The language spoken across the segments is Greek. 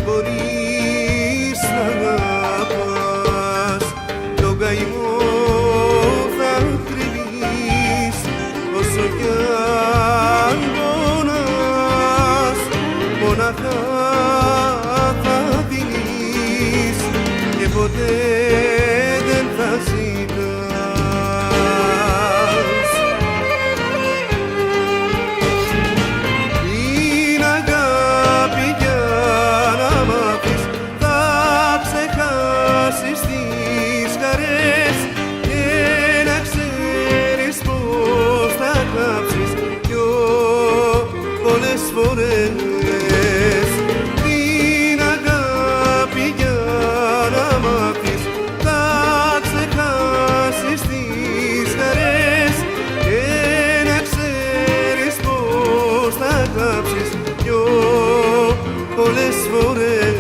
δεν μπορείς να αγαπάς, τον καημό θα κρυβείς όσο κι αν πονάς, μοναχά θα δίνεις και ποτέ δεν θα ζητάς. Την αγάπη για να μάθεις θα ξεχάσεις τις χαρές και να ξέρεις πως θα κλάψεις πιο πολλές φορές. Την αγάπη για να μάθεις θα ξεχάσεις τις χαρές και να ξέρεις πως θα κλάψεις πιο πολλές φορές.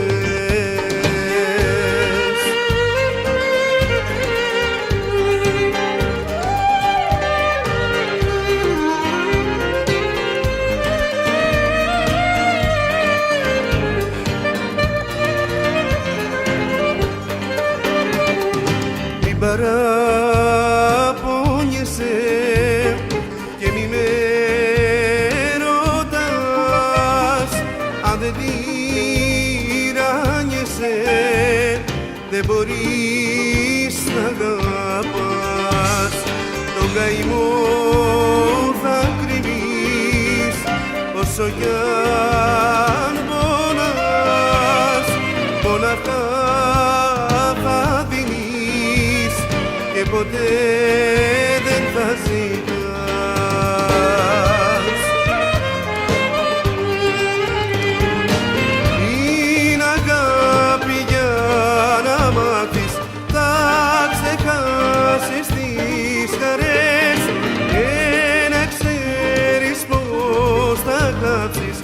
Μην παραπονιέσαι και μη με ρωτάς, αν δεν τυραννιέσαι δεν μπορείς να αγαπάς, τον καημό θα κρυβείς όσο κι αν πονάς, μοναχά θα δίνεις και ποτέ δεν θα ζητάς. Την αγάπη για να μάθεις θα ξεχάσεις τις χαρές και να ξέρεις πως θα κλάψεις